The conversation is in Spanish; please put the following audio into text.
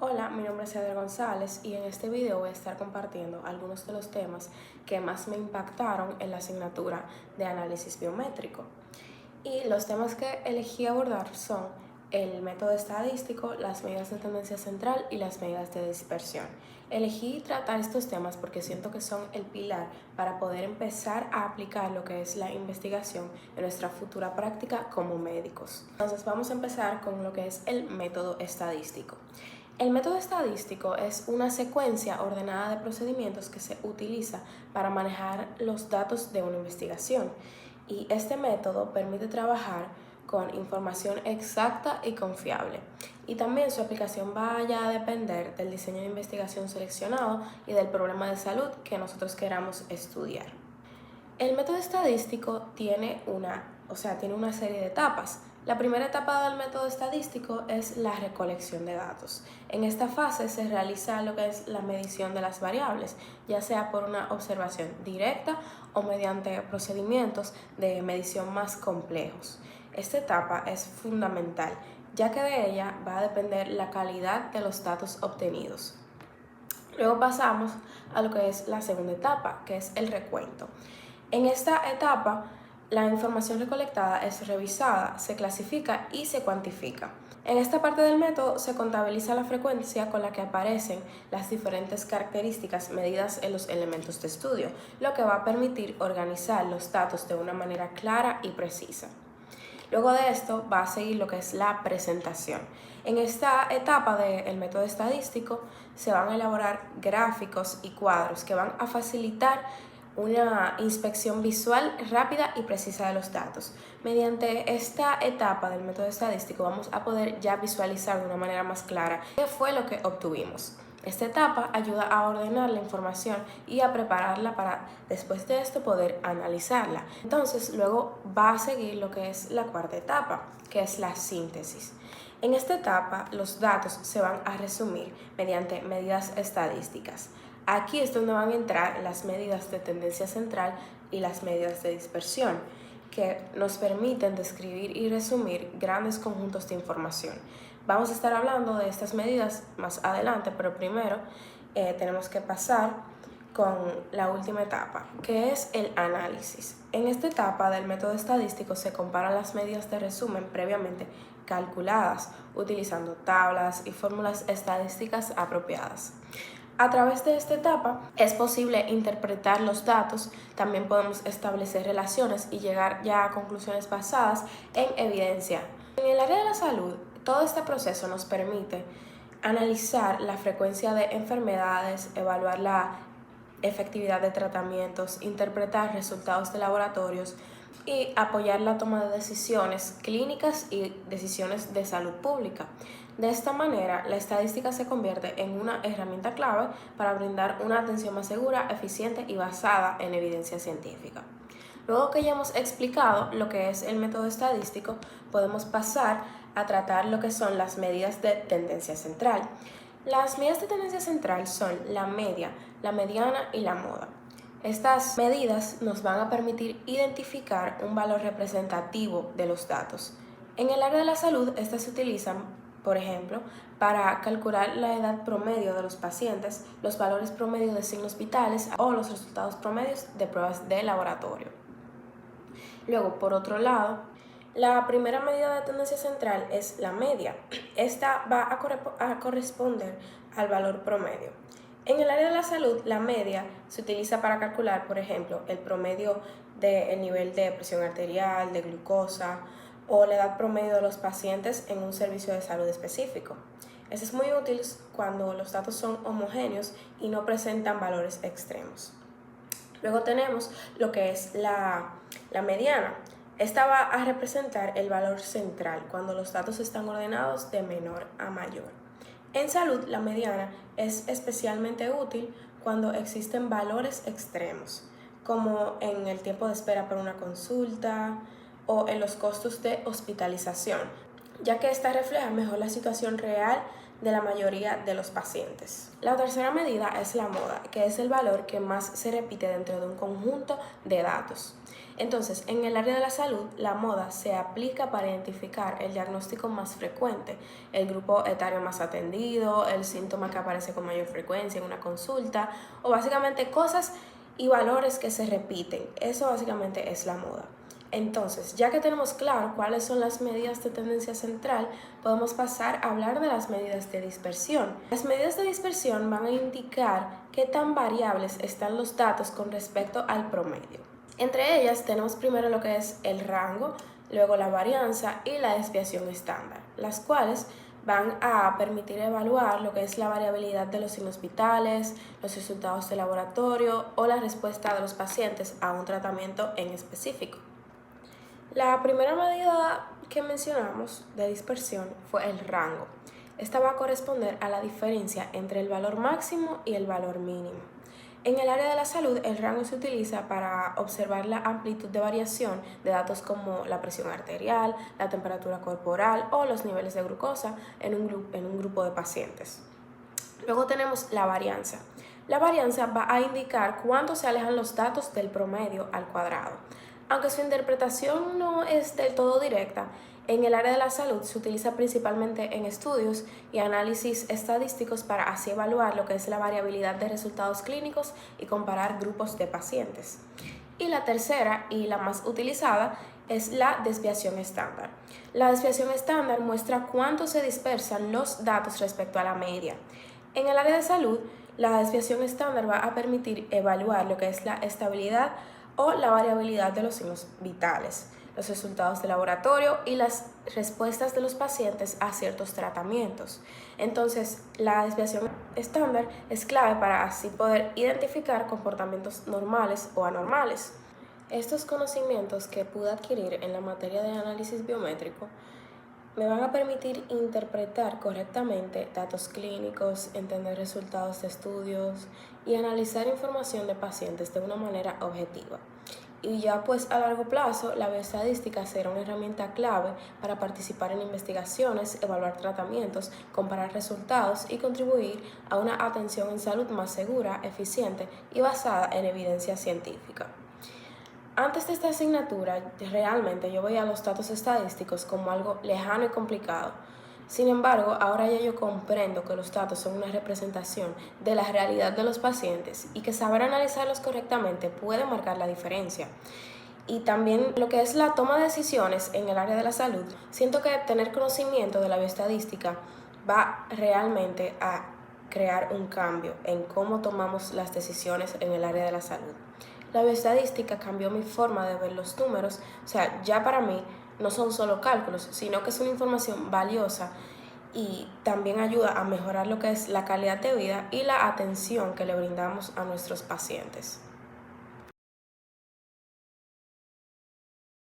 Hola, mi nombre es Cedra González y en este video voy a estar compartiendo algunos de los temas que más me impactaron en la asignatura de análisis biométrico. Y los temas que elegí abordar son el método estadístico, las medidas de tendencia central y las medidas de dispersión. Elegí tratar estos temas porque siento que son el pilar para poder empezar a aplicar lo que es la investigación en nuestra futura práctica como médicos. Entonces vamos a empezar con lo que es el método estadístico. El método estadístico es una secuencia ordenada de procedimientos que se utiliza para manejar los datos de una investigación. Y este método permite trabajar con información exacta y confiable. Y también su aplicación va a depender del diseño de investigación seleccionado y del problema de salud que nosotros queramos estudiar. El método estadístico tiene una serie de etapas. La primera etapa del método estadístico es la recolección de datos. En esta fase se realiza lo que es la medición de las variables, ya sea por una observación directa o mediante procedimientos de medición más complejos. Esta etapa es fundamental, ya que de ella va a depender la calidad de los datos obtenidos. Luego pasamos a lo que es la segunda etapa, que es el recuento. En esta etapa, la información recolectada es revisada, se clasifica y se cuantifica. En esta parte del método se contabiliza la frecuencia con la que aparecen las diferentes características medidas en los elementos de estudio, lo que va a permitir organizar los datos de una manera clara y precisa. Luego de esto va a seguir lo que es la presentación. En esta etapa del método estadístico se van a elaborar gráficos y cuadros que van a facilitar una inspección visual rápida y precisa de los datos. Mediante esta etapa del método estadístico vamos a poder ya visualizar de una manera más clara qué fue lo que obtuvimos. Esta etapa ayuda a ordenar la información y a prepararla para después de esto poder analizarla. Entonces luego va a seguir lo que es la cuarta etapa, que es la síntesis. En esta etapa los datos se van a resumir mediante medidas estadísticas. Aquí es donde van a entrar las medidas de tendencia central y las medidas de dispersión, que nos permiten describir y resumir grandes conjuntos de información. Vamos a estar hablando de estas medidas más adelante, pero primero tenemos que pasar con la última etapa, que es el análisis. En esta etapa del método estadístico se comparan las medidas de resumen previamente calculadas, utilizando tablas y fórmulas estadísticas apropiadas. A través de esta etapa es posible interpretar los datos, también podemos establecer relaciones y llegar ya a conclusiones basadas en evidencia. En el área de la salud, todo este proceso nos permite analizar la frecuencia de enfermedades, evaluar la efectividad de tratamientos, interpretar resultados de laboratorios y apoyar la toma de decisiones clínicas y decisiones de salud pública. De esta manera, la estadística se convierte en una herramienta clave para brindar una atención más segura, eficiente y basada en evidencia científica. Luego que ya hemos explicado lo que es el método estadístico, podemos pasar a tratar lo que son las medidas de tendencia central. Las medidas de tendencia central son la media, la mediana y la moda. Estas medidas nos van a permitir identificar un valor representativo de los datos. En el área de la salud, estas se utilizan, por ejemplo, para calcular la edad promedio de los pacientes, los valores promedio de signos vitales o los resultados promedios de pruebas de laboratorio. Luego, por otro lado, la primera medida de tendencia central es la media. Esta va a corresponder al valor promedio. En el área de la salud, la media se utiliza para calcular, por ejemplo, el promedio del nivel de presión arterial, de glucosa o la edad promedio de los pacientes en un servicio de salud específico. Eso es muy útil cuando los datos son homogéneos y no presentan valores extremos. Luego tenemos lo que es la mediana. Esta va a representar el valor central cuando los datos están ordenados de menor a mayor. En salud, la mediana es especialmente útil cuando existen valores extremos, como en el tiempo de espera para una consulta o en los costos de hospitalización, ya que esta refleja mejor la situación real de la mayoría de los pacientes. La tercera medida es la moda, que es el valor que más se repite dentro de un conjunto de datos. Entonces, en el área de la salud, la moda se aplica para identificar el diagnóstico más frecuente, el grupo etario más atendido, el síntoma que aparece con mayor frecuencia en una consulta, o básicamente cosas y valores que se repiten. Eso básicamente es la moda. Entonces, ya que tenemos claro cuáles son las medidas de tendencia central, podemos pasar a hablar de las medidas de dispersión. Las medidas de dispersión van a indicar qué tan variables están los datos con respecto al promedio. Entre ellas tenemos primero lo que es el rango, luego la varianza y la desviación estándar, las cuales van a permitir evaluar lo que es la variabilidad de los signos vitales, los resultados de laboratorio o la respuesta de los pacientes a un tratamiento en específico. La primera medida que mencionamos de dispersión fue el rango. Esta va a corresponder a la diferencia entre el valor máximo y el valor mínimo. En el área de la salud, el rango se utiliza para observar la amplitud de variación de datos como la presión arterial, la temperatura corporal o los niveles de glucosa en un grupo de pacientes. Luego tenemos la varianza. La varianza va a indicar cuánto se alejan los datos del promedio al cuadrado. Aunque su interpretación no es del todo directa, en el área de la salud se utiliza principalmente en estudios y análisis estadísticos para así evaluar lo que es la variabilidad de resultados clínicos y comparar grupos de pacientes. Y la tercera y la más utilizada es la desviación estándar. La desviación estándar muestra cuánto se dispersan los datos respecto a la media. En el área de salud, la desviación estándar va a permitir evaluar lo que es la estabilidad o la variabilidad de los signos vitales, los resultados de laboratorio y las respuestas de los pacientes a ciertos tratamientos. Entonces, la desviación estándar es clave para así poder identificar comportamientos normales o anormales. Estos conocimientos que pude adquirir en la materia de análisis biométrico me van a permitir interpretar correctamente datos clínicos, entender resultados de estudios y analizar información de pacientes de una manera objetiva. Y ya pues a largo plazo, la bioestadística será una herramienta clave para participar en investigaciones, evaluar tratamientos, comparar resultados y contribuir a una atención en salud más segura, eficiente y basada en evidencia científica. Antes de esta asignatura, realmente yo veía los datos estadísticos como algo lejano y complicado. Sin embargo, ahora ya yo comprendo que los datos son una representación de la realidad de los pacientes y que saber analizarlos correctamente puede marcar la diferencia. Y también lo que es la toma de decisiones en el área de la salud, siento que tener conocimiento de la bioestadística va realmente a crear un cambio en cómo tomamos las decisiones en el área de la salud. La bioestadística cambió mi forma de ver los números, o sea, ya para mí no son solo cálculos, sino que es una información valiosa y también ayuda a mejorar lo que es la calidad de vida y la atención que le brindamos a nuestros pacientes.